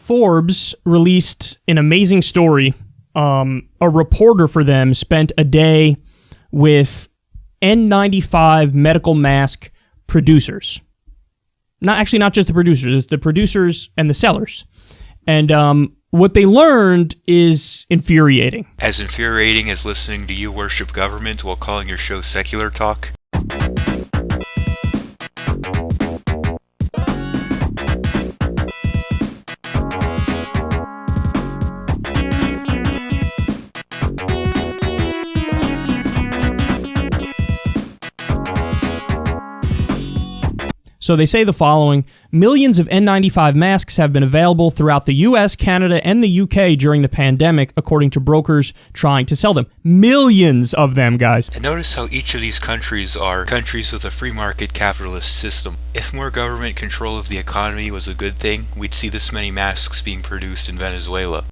Forbes released an amazing story. A reporter for them spent a day with N95 medical mask producers. Not just the producers, it's the producers and the sellers. And what they learned is infuriating. As infuriating as listening to you worship government while calling your show secular talk? So they say the following: millions of N95 masks have been available throughout the US, Canada, and the UK during the pandemic, according to brokers trying to sell them. Millions of them, guys. And notice how each of these countries are countries with a free market capitalist system. If more government control of the economy was a good thing, we'd see this many masks being produced in Venezuela.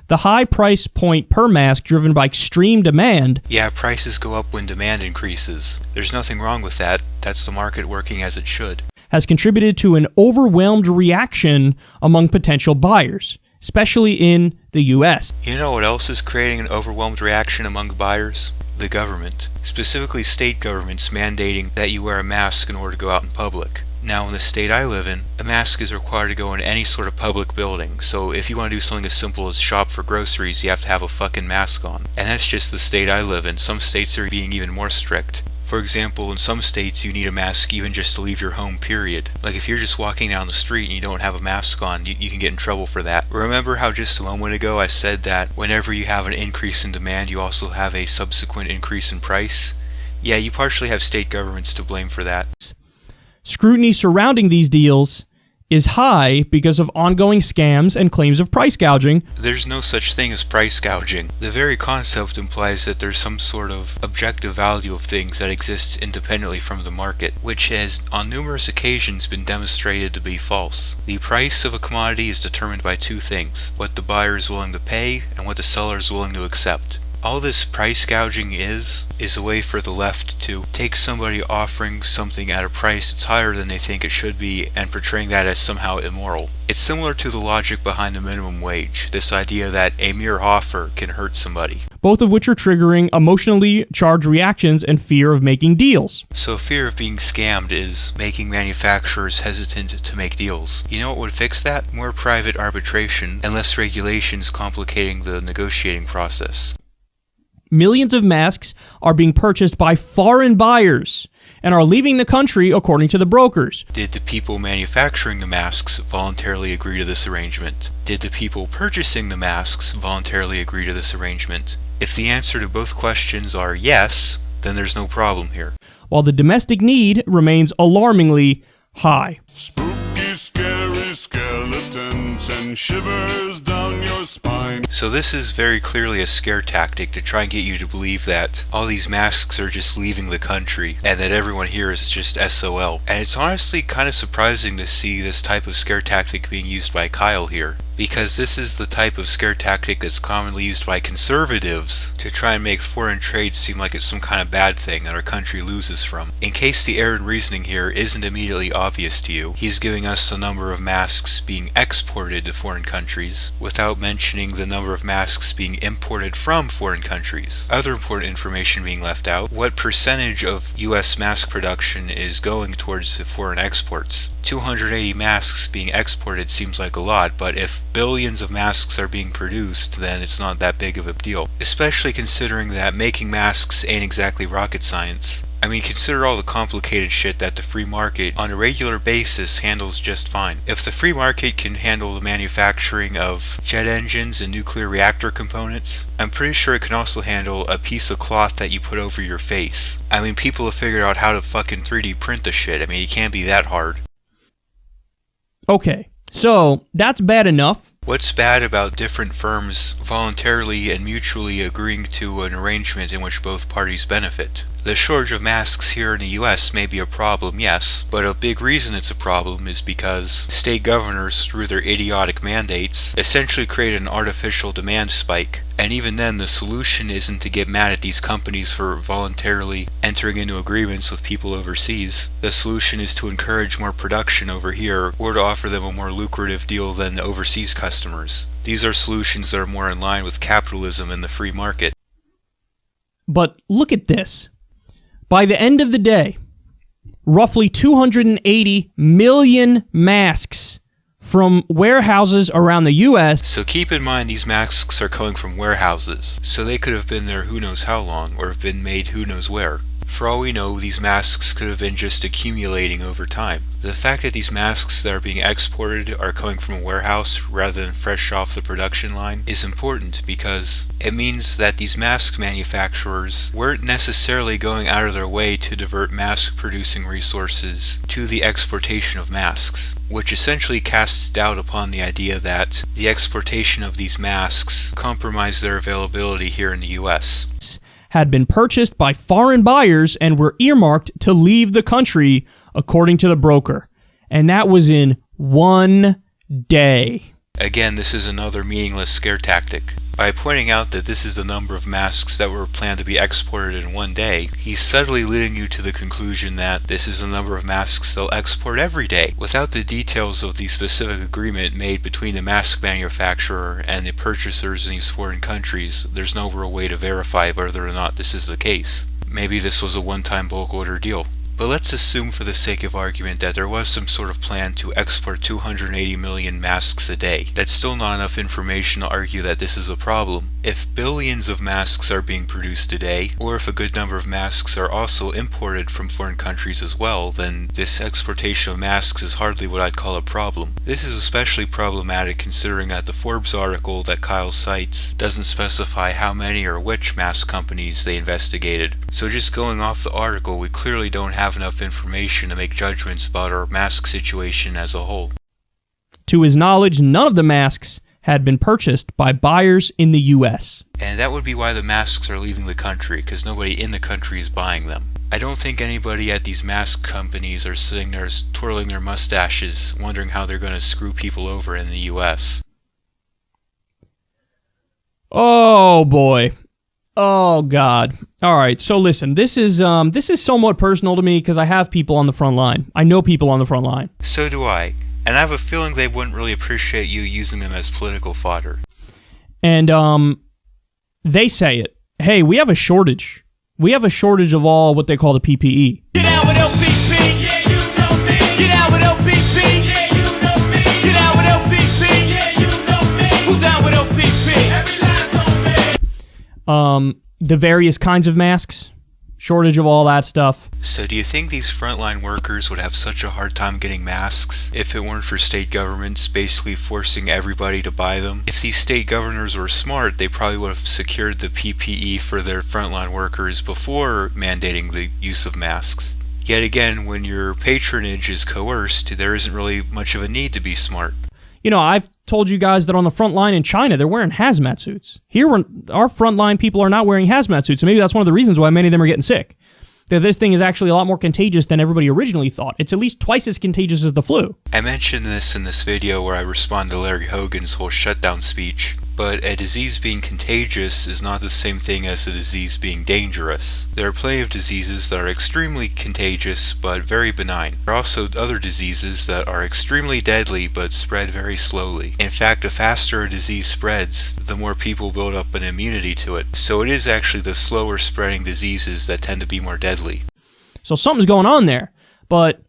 The high price point per mask driven by extreme demand. Yeah, prices go up when demand increases. There's nothing wrong with that. That's the market working as it should. Has contributed to an overwhelmed reaction among potential buyers, especially in the US. You know what else is creating an overwhelmed reaction among buyers? The government. Specifically state governments mandating that you wear a mask in order to go out in public. Now, in the state I live in, a mask is required to go in any sort of public building, so if you want to do something as simple as shop for groceries, you have to have a fucking mask on. And that's just the state I live in. Some states are being even more strict. For example, in some states you need a mask even just to leave your home, period. Like if you're just walking down the street and you don't have a mask on, you can get in trouble for that. Remember how just a moment ago I said that whenever you have an increase in demand, you also have a subsequent increase in price? Yeah, you partially have state governments to blame for that. Scrutiny surrounding these deals is high because of ongoing scams and claims of price gouging. There's no such thing as price gouging. The very concept implies that there's some sort of objective value of things that exists independently from the market, which has on numerous occasions been demonstrated to be false. The price of a commodity is determined by two things: what the buyer is willing to pay and what the seller is willing to accept. All this price gouging is a way for the left to take somebody offering something at a price that's higher than they think it should be and portraying that as somehow immoral. It's similar to the logic behind the minimum wage, this idea that a mere offer can hurt somebody. Both of which are triggering emotionally charged reactions and fear of making deals. So fear of being scammed is making manufacturers hesitant to make deals. You know what would fix that? More private arbitration and less regulations complicating the negotiating process. Millions of masks are being purchased by foreign buyers and are leaving the country, according to the brokers. Did the people manufacturing the masks voluntarily agree to this arrangement? Did the people purchasing the masks voluntarily agree to this arrangement? If the answer to both questions are yes, then there's no problem here. While the domestic need remains alarmingly high. Spooky, scary skeletons and shivers down your spine. So this is very clearly a scare tactic to try and get you to believe that all these masks are just leaving the country and that everyone here is just SOL. And it's honestly kind of surprising to see this type of scare tactic being used by Kyle here, because this is the type of scare tactic that's commonly used by conservatives to try and make foreign trade seem like it's some kind of bad thing that our country loses from. In case the error in reasoning here isn't immediately obvious to you, he's giving us the number of masks being exported to foreign countries without mentioning the number of masks being imported from foreign countries. Other important information being left out: what percentage of US mask production is going towards the foreign exports? 280 masks being exported seems like a lot, but if billions of masks are being produced, then it's not that big of a deal. Especially considering that making masks ain't exactly rocket science. I mean, consider all the complicated shit that the free market on a regular basis handles just fine. If the free market can handle the manufacturing of jet engines and nuclear reactor components, I'm pretty sure it can also handle a piece of cloth that you put over your face. I mean, people have figured out how to fucking 3D print the shit. I mean, it can't be that hard. Okay, so that's bad enough. What's bad about different firms voluntarily and mutually agreeing to an arrangement in which both parties benefit? The shortage of masks here in the US may be a problem, yes, but a big reason it's a problem is because state governors, through their idiotic mandates, essentially created an artificial demand spike. And even then, the solution isn't to get mad at these companies for voluntarily entering into agreements with people overseas. The solution is to encourage more production over here, or to offer them a more lucrative deal than the overseas customers. These are solutions that are more in line with capitalism and the free market. But look at this. By the end of the day, roughly 280 million masks from warehouses around the U.S. So keep in mind these masks are coming from warehouses, so they could have been there who knows how long, or have been made who knows where. For all we know, these masks could have been just accumulating over time. The fact that these masks that are being exported are coming from a warehouse rather than fresh off the production line is important because it means that these mask manufacturers weren't necessarily going out of their way to divert mask producing resources to the exportation of masks, which essentially casts doubt upon the idea that the exportation of these masks compromised their availability here in the US. Had been purchased by foreign buyers and were earmarked to leave the country, according to the broker. And that was in 1 day. Again, this is another meaningless scare tactic. By pointing out that this is the number of masks that were planned to be exported in 1 day, he's subtly leading you to the conclusion that this is the number of masks they'll export every day. Without the details of the specific agreement made between the mask manufacturer and the purchasers in these foreign countries, there's no real way to verify whether or not this is the case. Maybe this was a one-time bulk order deal. But let's assume for the sake of argument that there was some sort of plan to export 280 million masks a day. That's still not enough information to argue that this is a problem. If billions of masks are being produced today, or if a good number of masks are also imported from foreign countries as well, then this exportation of masks is hardly what I'd call a problem. This is especially problematic considering that the Forbes article that Kyle cites doesn't specify how many or which mask companies they investigated. So just going off the article, we clearly don't have enough information to make judgments about our mask situation as a whole. To his knowledge, none of the masks had been purchased by buyers in the U.S. And that would be why the masks are leaving the country, because nobody in the country is buying them. I don't think anybody at these mask companies are sitting there twirling their mustaches, wondering how they're going to screw people over in the U.S. Oh, boy. Oh, God. All right, so listen, this is somewhat personal to me because I have people on the front line. I know people on the front line. So do I. And I have a feeling they wouldn't really appreciate you using them as political fodder. And they say it. Hey, we have a shortage. We have a shortage of all what they call the PPE. Get out with LPP, yeah, you know me. Get out with LPP, yeah, you know me. Get out with LPP, yeah, you know me. Who's down with LPP? Every last on me. The various kinds of masks, shortage of all that stuff. So do you think these frontline workers would have such a hard time getting masks if it weren't for state governments basically forcing everybody to buy them? If these state governors were smart, they probably would have secured the PPE for their frontline workers before mandating the use of masks. Yet again, when your patronage is coerced, there isn't really much of a need to be smart. You know, I've told you guys that on the front line in China, they're wearing hazmat suits. Here, our front line people are not wearing hazmat suits, so maybe that's one of the reasons why many of them are getting sick. That this thing is actually a lot more contagious than everybody originally thought. It's at least twice as contagious as the flu. I mentioned this in this video where I respond to Larry Hogan's whole shutdown speech, but a disease being contagious is not the same thing as a disease being dangerous. There are plenty of diseases that are extremely contagious but very benign. There are also other diseases that are extremely deadly but spread very slowly. In fact, the faster a disease spreads, the more people build up an immunity to it. So it is actually the slower spreading diseases that tend to be more deadly. So something's going on there, but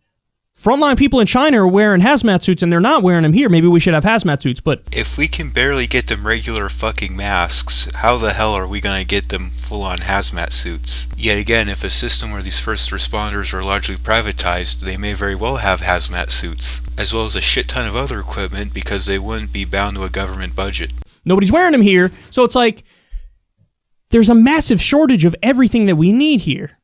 frontline people in China are wearing hazmat suits and they're not wearing them here. Maybe we should have hazmat suits, but if we can barely get them regular fucking masks, how the hell are we going to get them full-on hazmat suits? Yet again, if a system where these first responders are largely privatized, they may very well have hazmat suits, as well as a shit ton of other equipment because they wouldn't be bound to a government budget. nobody's wearing them here, so it's like there's a massive shortage of everything that we need here.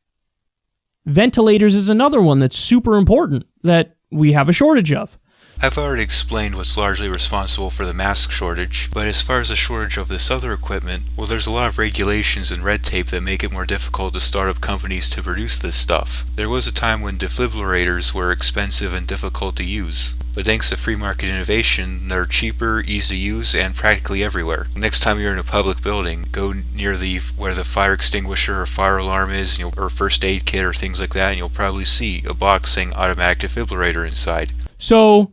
Ventilators is another one that's super important that we have a shortage of. I've already explained what's largely responsible for the mask shortage, but as far as the shortage of this other equipment, well, there's a lot of regulations and red tape that make it more difficult to start up companies to produce this stuff. There was a time when defibrillators were expensive and difficult to use, but thanks to free market innovation, they're cheaper, easy to use, and practically everywhere. Next time you're in a public building, go near where the fire extinguisher or fire alarm is, or first aid kit or things like that, and you'll probably see a box saying automatic defibrillator inside. So,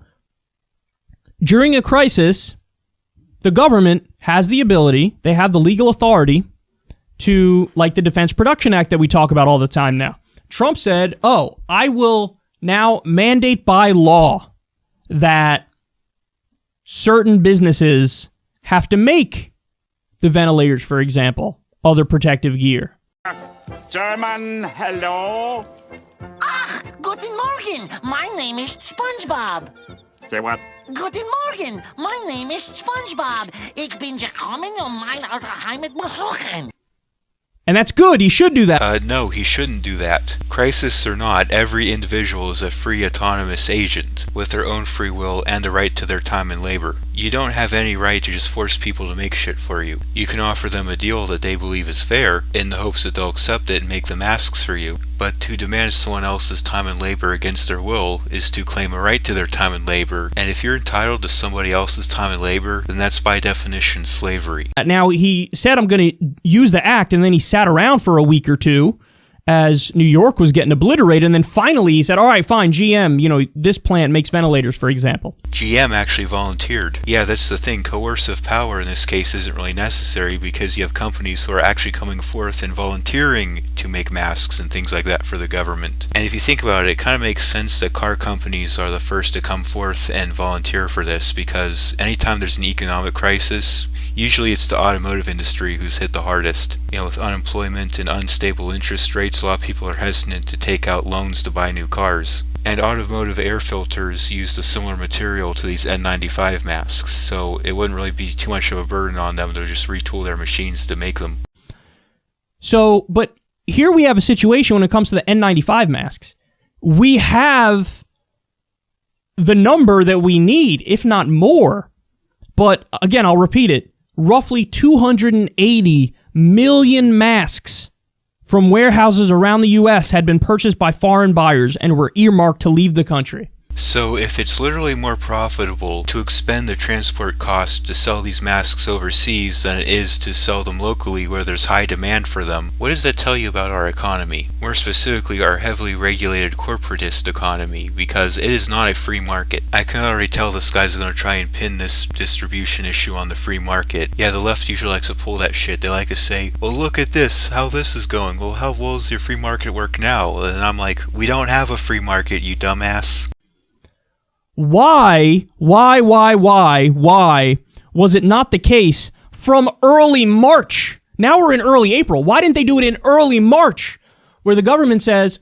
during a crisis, the government has the ability, they have the legal authority to, like the Defense Production Act that we talk about all the time now. Trump said, oh, I will now mandate by law that certain businesses have to make the ventilators, for example, other protective gear. German, hello? Guten Morgen, my name is SpongeBob. Say what? Guten Morgen, my name is SpongeBob. Ich bin gekommen, mein alter Heimat besuchen. And that's good. He should do that. No, he shouldn't do that. Crisis or not, every individual is a free autonomous agent with their own free will and a right to their time and labor. You don't have any right to just force people to make shit for you. You can offer them a deal that they believe is fair in the hopes that they'll accept it and make the masks for you. But to demand someone else's time and labor against their will is to claim a right to their time and labor. And if you're entitled to somebody else's time and labor, then that's by definition slavery. Now, he said, I'm going to use the act, and then he sat around for a week or two as New York was getting obliterated, and then finally he said, all right, fine, GM, this plant makes ventilators, for example. GM actually volunteered. Yeah, that's the thing. Coercive power in this case isn't really necessary because you have companies who are actually coming forth and volunteering to make masks and things like that for the government. And if you think about it, it kind of makes sense that car companies are the first to come forth and volunteer for this, because anytime there's an economic crisis, usually it's the automotive industry who's hit the hardest. With unemployment and unstable interest rates, a lot of people are hesitant to take out loans to buy new cars. And automotive air filters used a similar material to these N95 masks, so it wouldn't really be too much of a burden on them to just retool their machines to make them. So, but here we have a situation when it comes to the N95 masks. We have the number that we need, if not more. But again, I'll repeat it. Roughly 280 million masks from warehouses around the U.S. had been purchased by foreign buyers and were earmarked to leave the country. So if it's literally more profitable to expend the transport cost to sell these masks overseas than it is to sell them locally where there's high demand for them, what does that tell you about our economy? More specifically, our heavily regulated corporatist economy, because it is not a free market. I can already tell this guy's going to try and pin this distribution issue on the free market. Yeah, the left usually likes to pull that shit. They like to say, well, look at this, how this is going. Well, how well does your free market work now? And I'm like, we don't have a free market, you dumbass. Why was it not the case from early March? Now we're in early April. Why didn't they do it in early March, where the government says,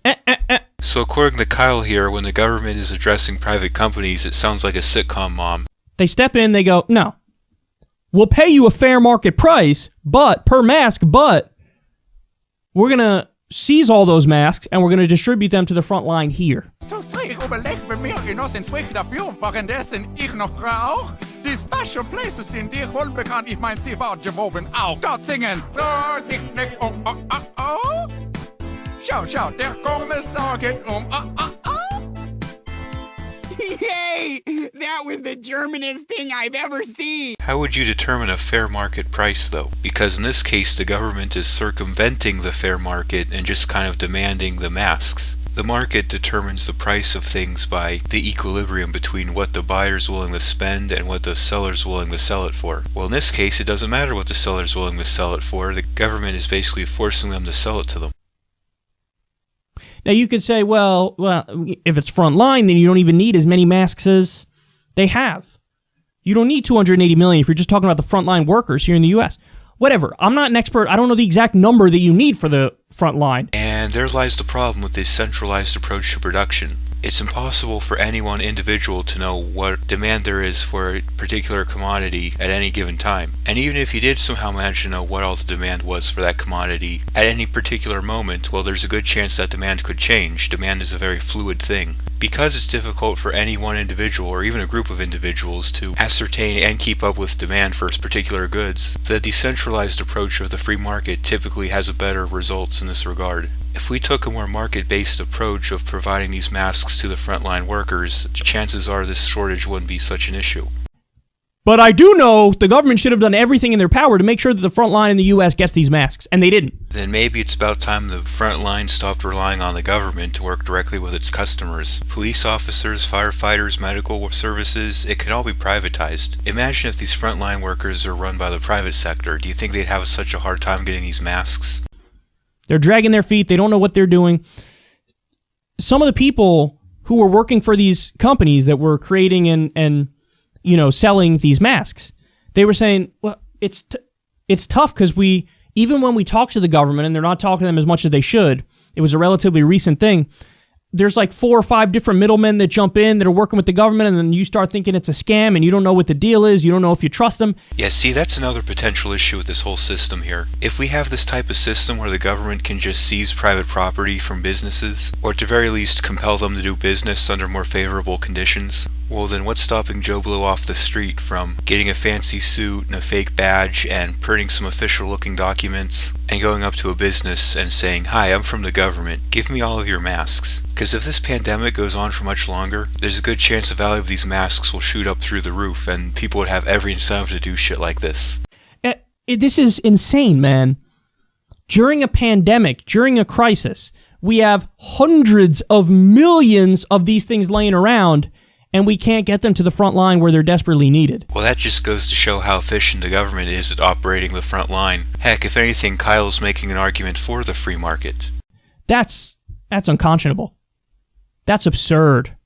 So according to Kyle here, when the government is addressing private companies, it sounds like a sitcom mom. They step in, they go, no, we'll pay you a fair market price, but per mask, but we're going to seize all those masks and we're going to distribute them to the front line here. Ich überlege bei mir hinaus ins Weg dafür, währenddessen ich noch rauch. Die Special Places sind dir wohl bekannt, ich mein, sie war gewoben auch. Dort singen's, dich nicht oh. Schau, der Kommissar geht oh. Yay! That was the Germanest thing I've ever seen! How would you determine a fair market price, though? Because in this case, the government is circumventing the fair market and just kind of demanding the masks. The market determines the price of things by the equilibrium between what the buyer's willing to spend and what the seller's willing to sell it for. Well, in this case, it doesn't matter what the seller's willing to sell it for. The government is basically forcing them to sell it to them. Now, you could say, well, if it's front line, then you don't even need as many masks as they have. You don't need 280 million if you're just talking about the frontline workers here in the U.S. Whatever. I'm not an expert. I don't know the exact number that you need for the front line. And there lies the problem with this centralized approach to production. It's impossible for any one individual to know what demand there is for a particular commodity at any given time. And even if you did somehow manage to know what all the demand was for that commodity at any particular moment, well, there's a good chance that demand could change. Demand is a very fluid thing. Because it's difficult for any one individual or even a group of individuals to ascertain and keep up with demand for particular goods, the decentralized approach of the free market typically has a better results in this regard. If we took a more market-based approach of providing these masks to the frontline workers, chances are this shortage wouldn't be such an issue. But I do know the government should have done everything in their power to make sure that the front line in the U.S. gets these masks, and they didn't. Then maybe it's about time the front line stopped relying on the government to work directly with its customers. Police officers, firefighters, medical services, it can all be privatized. Imagine if these frontline workers are run by the private sector. Do you think they'd have such a hard time getting these masks? They're dragging their feet. They don't know what they're doing. Some of the people who were working for these companies that were creating and selling these masks, they were saying, well, it's tough because even when we talk to the government, and they're not talking to them as much as they should, it was a relatively recent thing, there's like 4 or 5 different middlemen that jump in that are working with the government, and then you start thinking it's a scam, and you don't know what the deal is, you don't know if you trust them. Yeah, see, that's another potential issue with this whole system here. If we have this type of system where the government can just seize private property from businesses, or at the very least compel them to do business under more favorable conditions, well then what's stopping Joe Blow off the street from getting a fancy suit and a fake badge and printing some official looking documents and going up to a business and saying, "Hi, I'm from the government, give me all of your masks." Because if this pandemic goes on for much longer, there's a good chance the value of these masks will shoot up through the roof and people would have every incentive to do shit like this. This is insane, man. During a pandemic, during a crisis, we have hundreds of millions of these things laying around, and we can't get them to the front line where they're desperately needed. Well, that just goes to show how efficient the government is at operating the front line. Heck, if anything, Kyle's making an argument for the free market. That's unconscionable. That's absurd.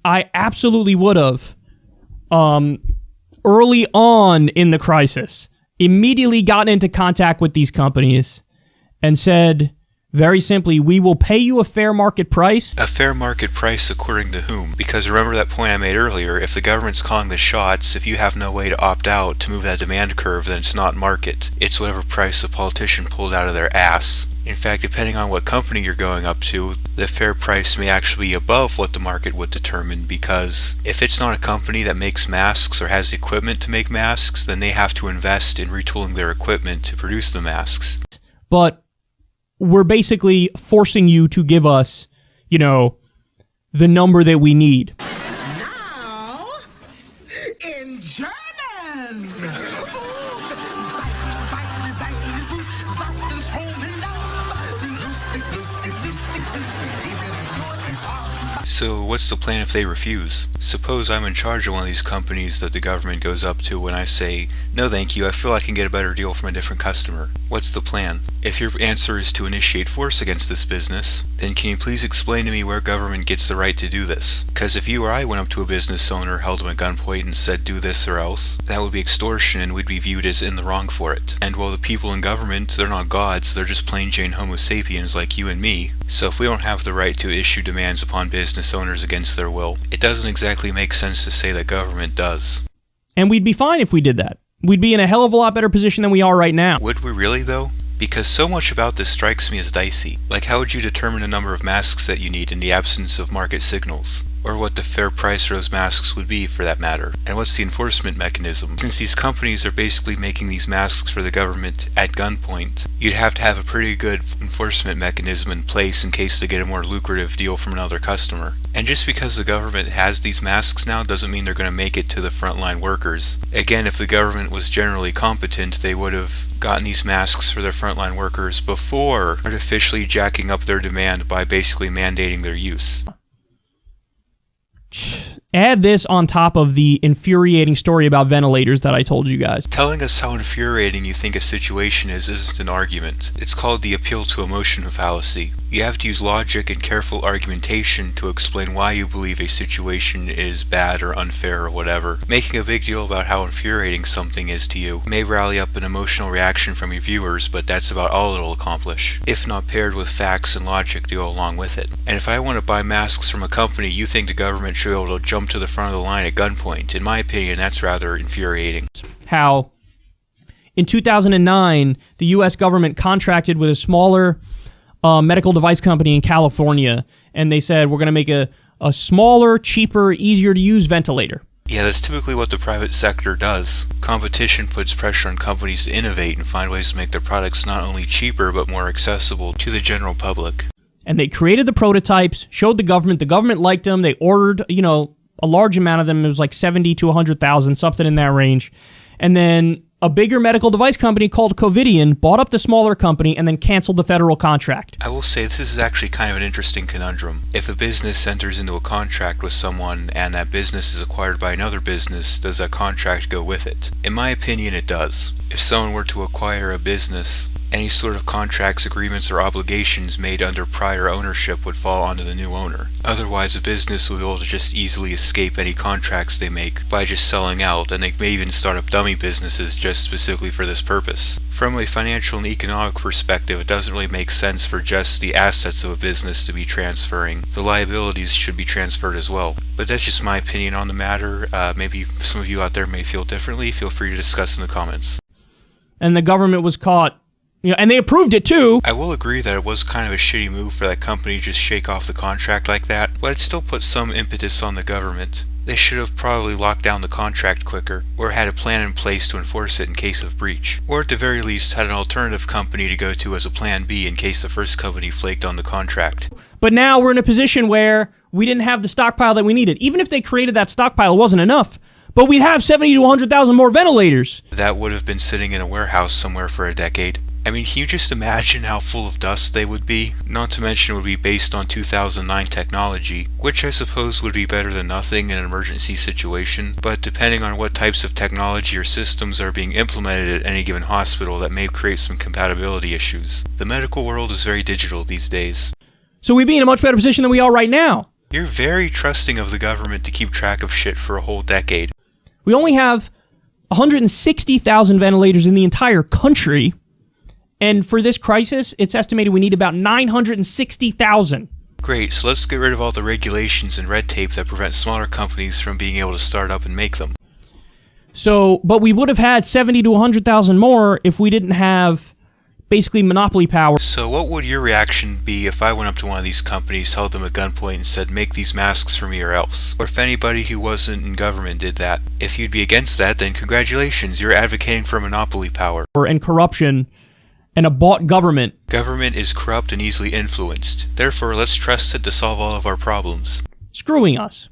I absolutely would have, early on in the crisis, immediately gotten into contact with these companies and said, very simply, we will pay you a fair market price. A fair market price according to whom? Because remember that point I made earlier, if the government's calling the shots, if you have no way to opt out to move that demand curve, then it's not market. It's whatever price a politician pulled out of their ass. In fact, depending on what company you're going up to, the fair price may actually be above what the market would determine, because if it's not a company that makes masks or has the equipment to make masks, then they have to invest in retooling their equipment to produce the masks. But we're basically forcing you to give us, the number that we need. Now, in German. So what's the plan if they refuse? Suppose I'm in charge of one of these companies that the government goes up to and I say, "No thank you, I feel I can get a better deal from a different customer." What's the plan? If your answer is to initiate force against this business, then can you please explain to me where government gets the right to do this? Because if you or I went up to a business owner, held him at gunpoint and said, "Do this or else," that would be extortion and we'd be viewed as in the wrong for it. And while the people in government, they're not gods, they're just plain Jane Homo sapiens like you and me. So if we don't have the right to issue demands upon business owners against their will, it doesn't exactly make sense to say that government does. And we'd be fine if we did that. We'd be in a hell of a lot better position than we are right now. Would we really, though? Because so much about this strikes me as dicey. Like, how would you determine the number of masks that you need in the absence of market signals? Or what the fair price for those masks would be, for that matter? And what's the enforcement mechanism? Since these companies are basically making these masks for the government at gunpoint, you'd have to have a pretty good enforcement mechanism in place in case they get a more lucrative deal from another customer. And just because the government has these masks now doesn't mean they're going to make it to the frontline workers. Again, if the government was generally competent, they would have gotten these masks for their frontline workers before artificially jacking up their demand by basically mandating their use. Add this on top of the infuriating story about ventilators that I told you guys. Telling us how infuriating you think a situation is isn't an argument. It's called the appeal to emotion fallacy. You have to use logic and careful argumentation to explain why you believe a situation is bad or unfair or whatever. Making a big deal about how infuriating something is to you may rally up an emotional reaction from your viewers, but that's about all it'll accomplish, if not paired with facts and logic to go along with it. And if I want to buy masks from a company, you think the government should be able to jump to the front of the line at gunpoint. In my opinion, that's rather infuriating. How in 2009, the U.S. government contracted with a smaller medical device company in California, and they said, we're going to make a smaller, cheaper, easier to use ventilator. Yeah, that's typically what the private sector does. Competition puts pressure on companies to innovate and find ways to make their products not only cheaper, but more accessible to the general public. And they created the prototypes, showed the government liked them, they ordered, a large amount of them. It was like 70 to 100,000, something in that range. And then a bigger medical device company called Covidien bought up the smaller company and then canceled the federal contract. I will say this is actually kind of an interesting conundrum. If a business enters into a contract with someone and that business is acquired by another business, does that contract go with it? In my opinion, it does. If someone were to acquire a business, any sort of contracts, agreements, or obligations made under prior ownership would fall onto the new owner. Otherwise, a business will be able to just easily escape any contracts they make by just selling out, and they may even start up dummy businesses just specifically for this purpose. From a financial and economic perspective, it doesn't really make sense for just the assets of a business to be transferring. The liabilities should be transferred as well. But that's just my opinion on the matter. Maybe some of you out there may feel differently. Feel free to discuss in the comments. And the government was caught. And they approved it too. I will agree that it was kind of a shitty move for that company to just shake off the contract like that, but it still put some impetus on the government. They should have probably locked down the contract quicker, or had a plan in place to enforce it in case of breach, or at the very least had an alternative company to go to as a plan B in case the first company flaked on the contract. But now we're in a position where we didn't have the stockpile that we needed. Even if they created that stockpile, it wasn't enough. But we'd have 70 to 100,000 more ventilators. That would have been sitting in a warehouse somewhere for a decade. I mean, can you just imagine how full of dust they would be? Not to mention it would be based on 2009 technology, which I suppose would be better than nothing in an emergency situation, but depending on what types of technology or systems are being implemented at any given hospital, that may create some compatibility issues. The medical world is very digital these days. So we'd be in a much better position than we are right now. You're very trusting of the government to keep track of shit for a whole decade. We only have 160,000 ventilators in the entire country. And for this crisis, it's estimated we need about 960,000. Great, so let's get rid of all the regulations and red tape that prevent smaller companies from being able to start up and make them. So, but we would have had 70 to 100,000 more if we didn't have basically monopoly power. So what would your reaction be if I went up to one of these companies, held them at gunpoint and said, make these masks for me or else? Or if anybody who wasn't in government did that? If you'd be against that, then congratulations, you're advocating for monopoly power. And corruption and a bought government. Government is corrupt and easily influenced. Therefore, let's trust it to solve all of our problems. Screwing us.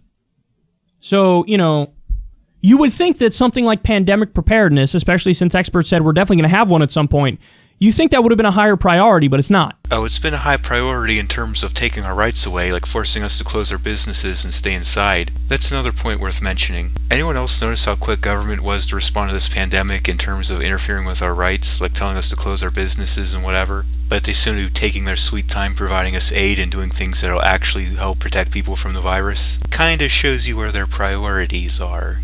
So, you would think that something like pandemic preparedness, especially since experts said we're definitely going to have one at some point, you think that would have been a higher priority, but it's not. Oh, it's been a high priority in terms of taking our rights away, like forcing us to close our businesses and stay inside. That's another point worth mentioning. Anyone else notice how quick government was to respond to this pandemic in terms of interfering with our rights, like telling us to close our businesses and whatever? But they seem to be taking their sweet time providing us aid and doing things that'll actually help protect people from the virus. Kinda shows you where their priorities are.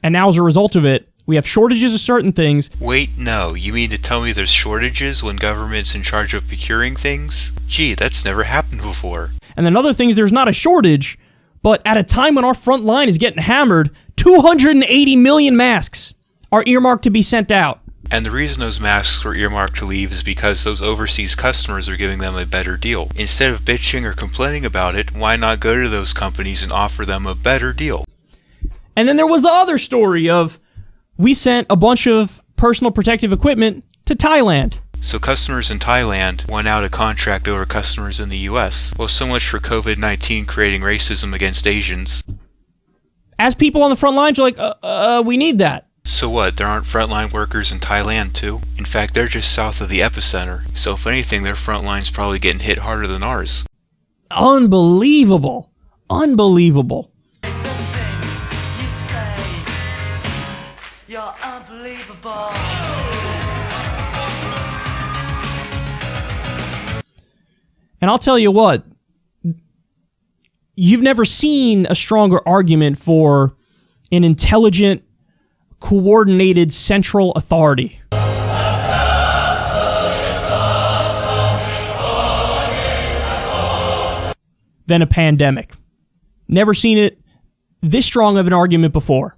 And now as a result of it, we have shortages of certain things. Wait, no. You mean to tell me there's shortages when government's in charge of procuring things? Gee, that's never happened before. And then other things, there's not a shortage, but at a time when our front line is getting hammered, 280 million masks are earmarked to be sent out. And the reason those masks were earmarked to leave is because those overseas customers are giving them a better deal. Instead of bitching or complaining about it, why not go to those companies and offer them a better deal? And then there was the other story of we sent a bunch of personal protective equipment to Thailand. So customers in Thailand won out a contract over customers in the US. Well, so much for COVID-19 creating racism against Asians. As people on the front lines are like, we need that. So what, there aren't frontline workers in Thailand too? In fact, they're just south of the epicenter. So if anything, their front line's probably getting hit harder than ours. Unbelievable. Unbelievable. You're unbelievable. And I'll tell you what, you've never seen a stronger argument for an intelligent, coordinated central authority. Than a pandemic. Never seen it this strong of an argument before.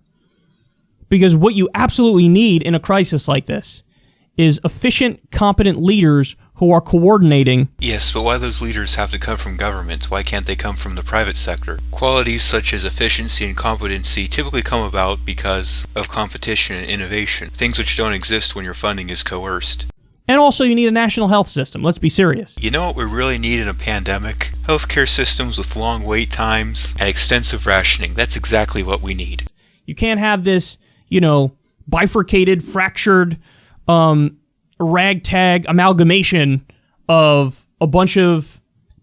Because what you absolutely need in a crisis like this is efficient, competent leaders who are coordinating. Yes, but why those leaders have to come from government? Why can't they come from the private sector? Qualities such as efficiency and competency typically come about because of competition and innovation, things which don't exist when your funding is coerced. And also you need a national health system, let's be serious. You know what we really need in a pandemic? Healthcare systems with long wait times and extensive rationing. That's exactly what we need. You can't have this, bifurcated, fractured, ragtag amalgamation of a bunch of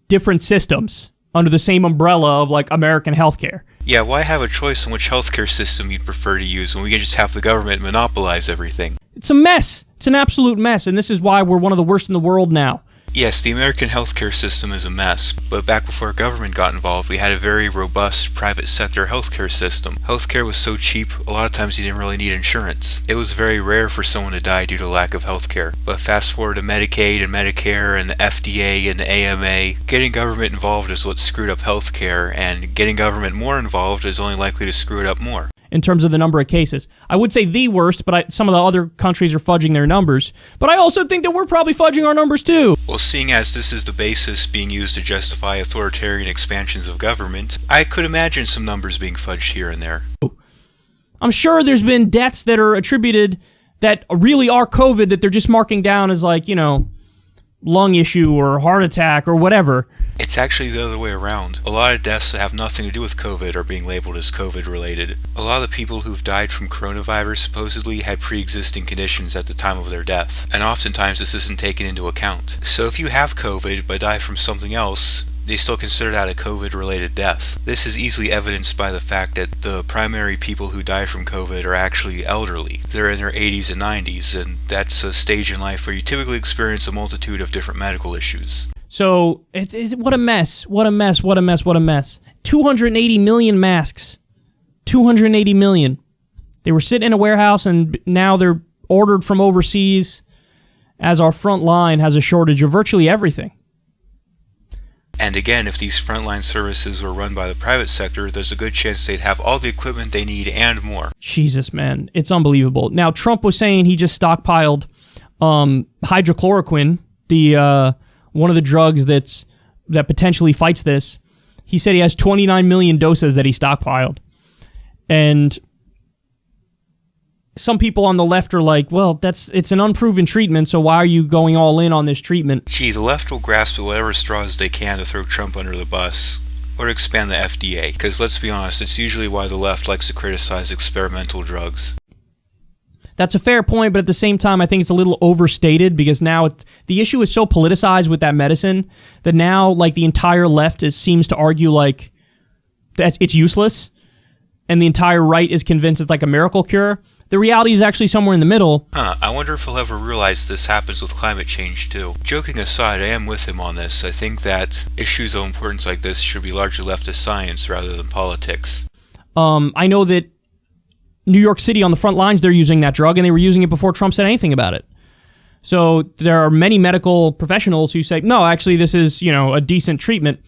different systems under the same umbrella of American healthcare. Yeah, why have a choice on which healthcare system you'd prefer to use when we can just have the government monopolize everything? It's a mess. It's an absolute mess, and this is why we're one of the worst in the world now. Yes, the American healthcare system is a mess, but back before government got involved, we had a very robust private sector healthcare system. Healthcare was so cheap, a lot of times you didn't really need insurance. It was very rare for someone to die due to lack of healthcare. But fast forward to Medicaid and Medicare and the FDA and the AMA, getting government involved is what screwed up healthcare, and getting government more involved is only likely to screw it up more. In terms of the number of cases. I would say the worst, but some of the other countries are fudging their numbers. But I also think that we're probably fudging our numbers too. Well, seeing as this is the basis being used to justify authoritarian expansions of government, I could imagine some numbers being fudged here and there. I'm sure there's been deaths that are attributed that really are COVID that they're just marking down as lung issue or heart attack or whatever. It's actually the other way around. A lot of deaths that have nothing to do with COVID are being labeled as COVID related. A lot of the people who've died from coronavirus supposedly had pre-existing conditions at the time of their death, and oftentimes this isn't taken into account. So if you have COVID but die from something else, they still consider that a COVID-related death. This is easily evidenced by the fact that the primary people who die from COVID are actually elderly. They're in their 80s and 90s, and that's a stage in life where you typically experience a multitude of different medical issues. So, what a mess. What a mess. What a mess. What a mess. 280 million masks. 280 million. They were sitting in a warehouse, and now they're ordered from overseas as our front line has a shortage of virtually everything. And again, if these frontline services were run by the private sector, there's a good chance they'd have all the equipment they need and more. Jesus, man. It's unbelievable. Now, Trump was saying he just stockpiled hydrochloroquine, the one of the drugs that potentially fights this. He said he has 29 million doses that he stockpiled. And some people on the left are like, well, it's an unproven treatment, so why are you going all in on this treatment? Gee, the left will grasp at whatever straws they can to throw Trump under the bus, or to expand the FDA, because let's be honest, it's usually why the left likes to criticize experimental drugs. That's a fair point, but at the same time, I think it's a little overstated because now the issue is so politicized with that medicine that now, the entire left seems to argue that it's useless, and the entire right is convinced it's like a miracle cure. The reality is actually somewhere in the middle. I wonder if he'll ever realize this happens with climate change too. Joking aside, I am with him on this. I think that issues of importance like this should be largely left to science rather than politics. I know that New York City on the front lines, they're using that drug, and they were using it before Trump said anything about it. So there are many medical professionals who say, no, actually this is, a decent treatment.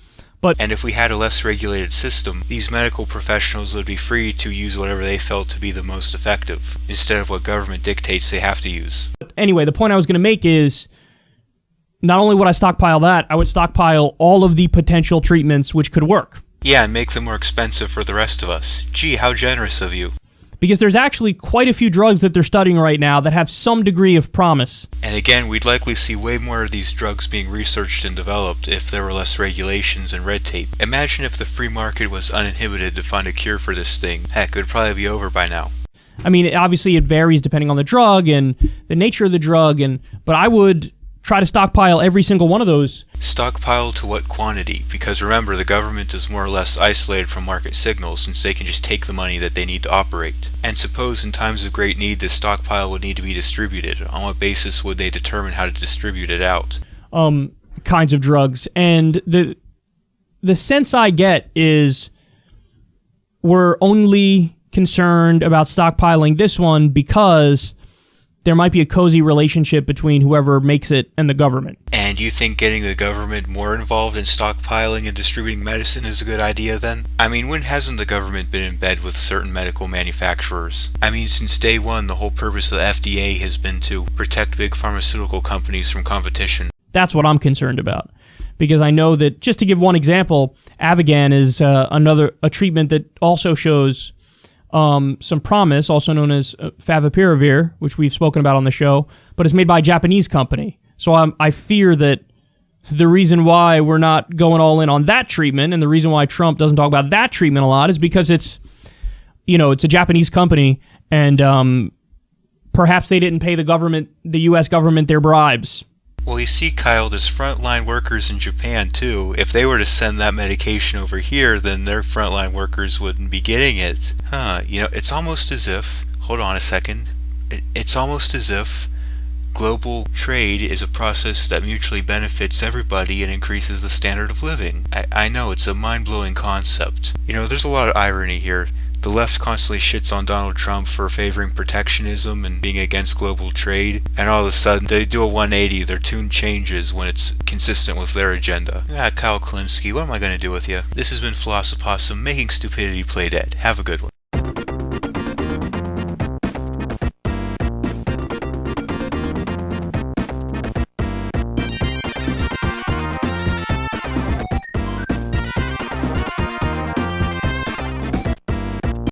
And if we had a less regulated system, these medical professionals would be free to use whatever they felt to be the most effective, instead of what government dictates they have to use. Anyway, the point I was going to make is, not only would I stockpile that, I would stockpile all of the potential treatments which could work. Yeah, and make them more expensive for the rest of us. Gee, how generous of you. Because there's actually quite a few drugs that they're studying right now that have some degree of promise. And again, we'd likely see way more of these drugs being researched and developed if there were less regulations and red tape. Imagine if the free market was uninhibited to find a cure for this thing. Heck, it would probably be over by now. I mean, obviously it varies depending on the drug and the nature of the drug, but I would try to stockpile every single one of those. Stockpile to what quantity? Because remember, the government is more or less isolated from market signals since they can just take the money that they need to operate. And suppose in times of great need this stockpile would need to be distributed. On what basis would they determine how to distribute it out? Kinds of drugs. And the sense I get is we're only concerned about stockpiling this one because there might be a cozy relationship between whoever makes it and the government. And you think getting the government more involved in stockpiling and distributing medicine is a good idea then? I mean, when hasn't the government been in bed with certain medical manufacturers? I mean, since day one, the whole purpose of the FDA has been to protect big pharmaceutical companies from competition. That's what I'm concerned about. Because I know that, just to give one example, Ativan is a treatment that also shows some promise, also known as favipiravir, which we've spoken about on the show, but it's made by a Japanese company. So I fear that the reason why we're not going all in on that treatment, and the reason why Trump doesn't talk about that treatment a lot, is because it's a Japanese company, and perhaps they didn't pay the U.S. government their bribes. Well, you see, Kyle, there's frontline workers in Japan, too. If they were to send that medication over here, then their frontline workers wouldn't be getting it. It's almost as if... Hold on a second. It's almost as if global trade is a process that mutually benefits everybody and increases the standard of living. I know, it's a mind-blowing concept. There's a lot of irony here. The left constantly shits on Donald Trump for favoring protectionism and being against global trade, and all of a sudden they do a 180, their tune changes when it's consistent with their agenda. Kyle Kulinski, what am I going to do with you? This has been Philosophossum, making stupidity play dead. Have a good one.